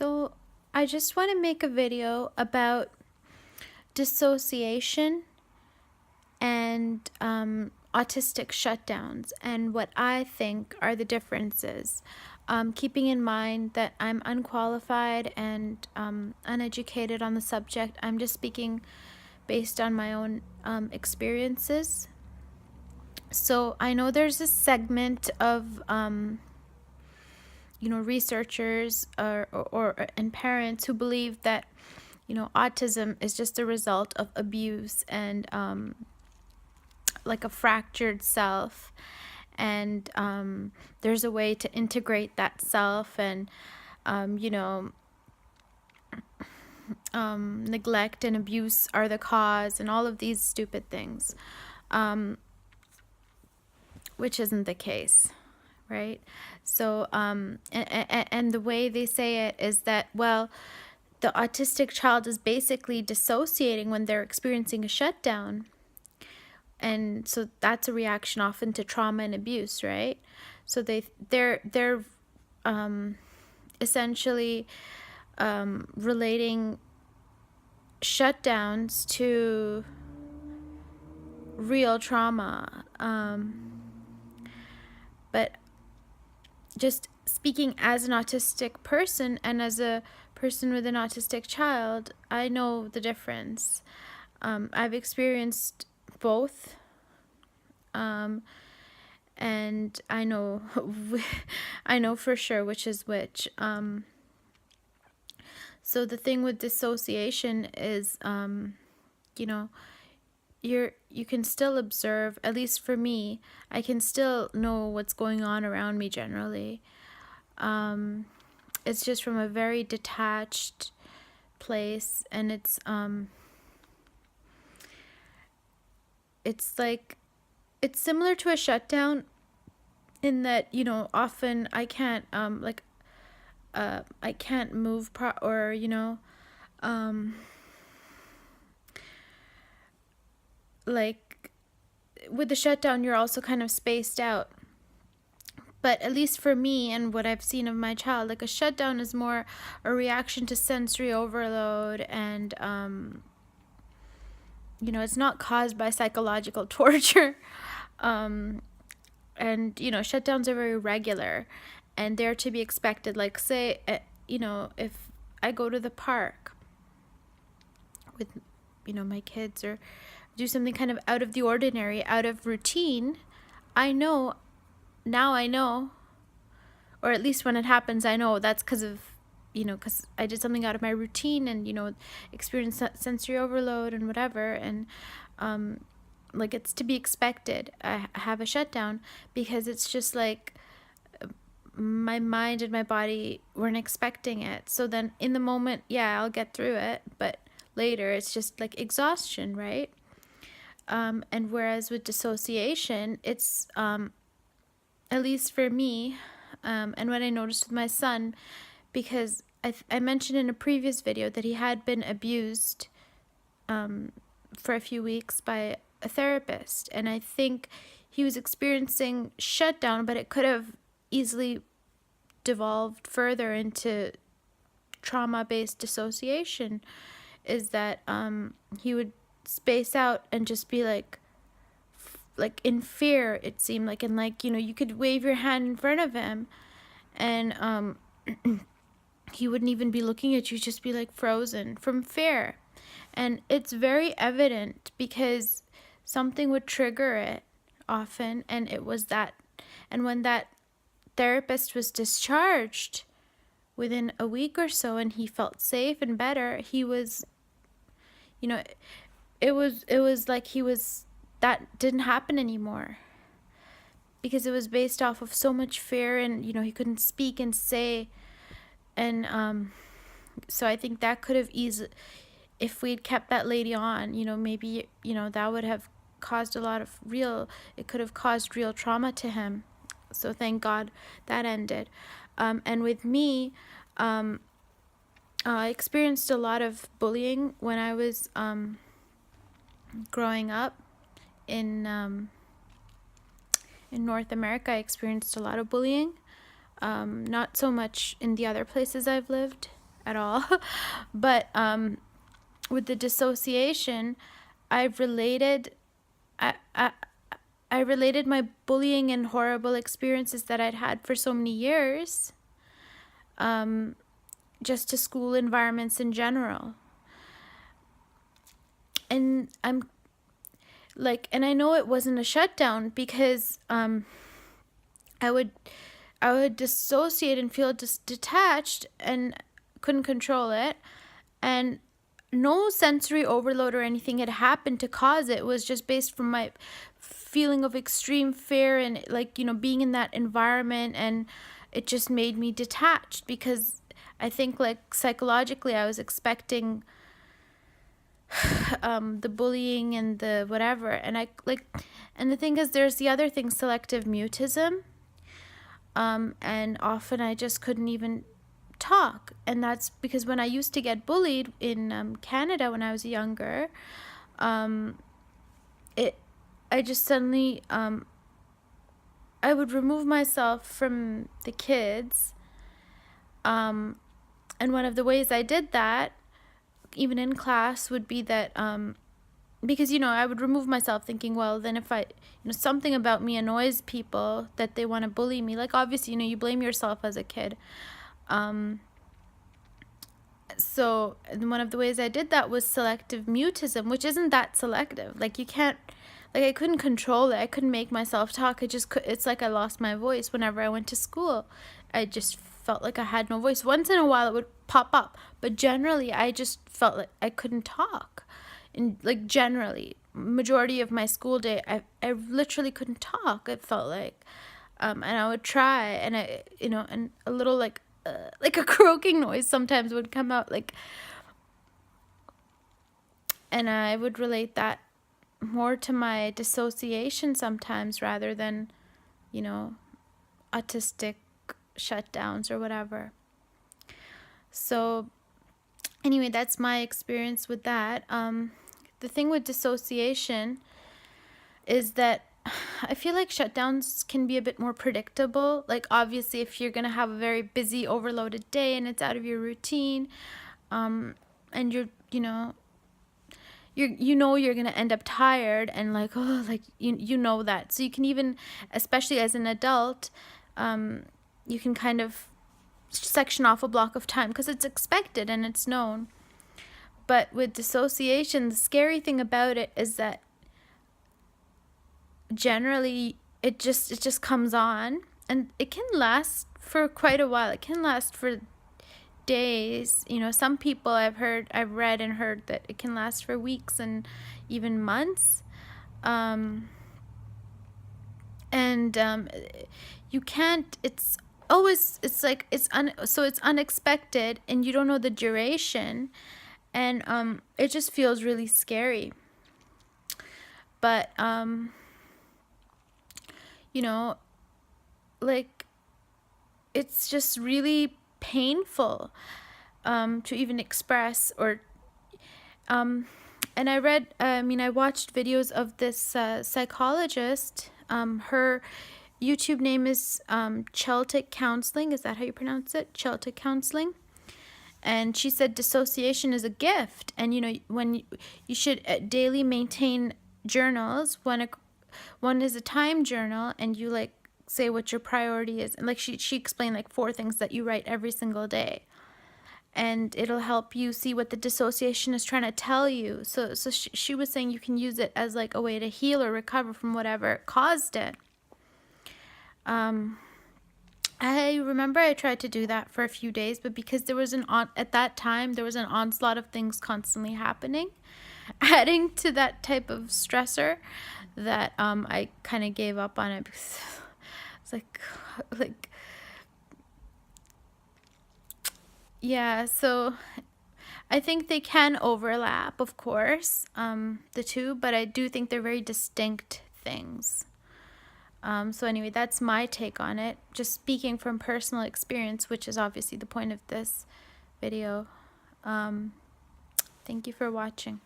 So I just want to make a video about dissociation and autistic shutdowns and what I think are the differences. Keeping in mind that I'm unqualified and uneducated on the subject, I'm just speaking based on my own experiences. So I know there's a segment of researchers and parents who believe that autism is just a result of abuse and like a fractured self, and there's a way to integrate that self, and neglect and abuse are the cause, and all of these stupid things, which isn't the case, right? So and the way they say it is that, well, the autistic child is basically dissociating when they're experiencing a shutdown, and so that's a reaction often to trauma and abuse, right? So they're essentially relating shutdowns to real trauma, but just speaking as an autistic person and as a person with an autistic child, I know the difference. I've experienced both, and I know I know for sure which is which. So the thing with dissociation is, you can still observe, at least for me, I can still know what's going on around me generally. It's just from a very detached place, and it's like, it's similar to a shutdown in that, often I can't I can't move like with the shutdown you're also kind of spaced out. But at least for me and what I've seen of my child, like a shutdown is more a reaction to sensory overload, and it's not caused by psychological torture. And shutdowns are very regular and they're to be expected. Like, say, if I go to the park with my kids, or do something kind of out of the ordinary, out of routine, I know, or at least when it happens, I know that's because of, because I did something out of my routine and, experienced sensory overload and whatever. And, like, it's to be expected. I have a shutdown because it's just like my mind and my body weren't expecting it. So then in the moment, yeah, I'll get through it. But later, it's just like exhaustion, right? And whereas with dissociation, it's, at least for me, and what I noticed with my son, because I mentioned in a previous video that he had been abused for a few weeks by a therapist, and I think he was experiencing shutdown, but it could have easily devolved further into trauma-based dissociation, is that he would space out and just be like in fear, it seemed like, and like, you could wave your hand in front of him and he wouldn't even be looking at you, just be like frozen from fear. And it's very evident because something would trigger it often, and it was that. And when that therapist was discharged within a week or so and he felt safe and better, he was, it was like that didn't happen anymore, because it was based off of so much fear, and he couldn't speak and say. And so I think that could have easily, if we'd kept that lady on, maybe that would have caused it could have caused real trauma to him. So thank God that ended. And with me, I experienced a lot of bullying when I was growing up in North America. I experienced a lot of bullying, not so much in the other places I've lived, at all. But with the dissociation, I've related I I related my bullying and horrible experiences that I'd had for so many years, just to school environments in general. And and I know it wasn't a shutdown because I would dissociate and feel detached and couldn't control it, and no sensory overload or anything had happened to cause it. It was just based from my feeling of extreme fear and being in that environment, and it just made me detached because I think psychologically I was expecting the bullying and the whatever, and and the thing is, there's the other thing, selective mutism, and often I just couldn't even talk, and that's because when I used to get bullied in Canada when I was younger, I just suddenly I would remove myself from the kids, and one of the ways I did that, even in class, would be that because I would remove myself thinking, well, then if I something about me annoys people that they want to bully me, obviously you blame yourself as a kid. So one of the ways I did that was selective mutism, which isn't that selective. You can't, I couldn't control it. I couldn't make myself talk. It's like I lost my voice whenever I went to school. I just felt like I had no voice. Once in a while it would pop up, but generally I just felt like I couldn't talk. And generally, majority of my school day, I literally couldn't talk. It felt like, and I would try, and and a little a croaking noise sometimes would come out, and I would relate that more to my dissociation sometimes rather than, autistic shutdowns or whatever. So anyway, that's my experience with that. The thing with dissociation is that I feel like shutdowns can be a bit more predictable. Obviously, if you're going to have a very busy, overloaded day and it's out of your routine, and you're going to end up tired and you know that. So you can even, especially as an adult, you can kind of section off a block of time because it's expected and it's known. But with dissociation, the scary thing about it is that generally it just comes on, and it can last for quite a while. It can last for days. Some people I've read and heard that it can last for weeks and even months. You can't, so it's unexpected and you don't know the duration, and it just feels really scary. But it's just really painful to even express, or and I watched videos of this psychologist. Her YouTube name is Celtic Counseling. Is that how you pronounce it? Celtic Counseling. And she said dissociation is a gift, and when you should daily maintain journals. One is a time journal, and you say what your priority is, and she explained 4 things that you write every single day, and it'll help you see what the dissociation is trying to tell you. So she was saying you can use it as a way to heal or recover from whatever caused it. I remember I tried to do that for a few days, but because at that time there was an onslaught of things constantly happening, adding to that type of stressor, that I kind of gave up on it because it's yeah. So I think they can overlap, of course, the two, but I do think they're very distinct things. So anyway, that's my take on it, just speaking from personal experience, which is obviously the point of this video. Thank you for watching.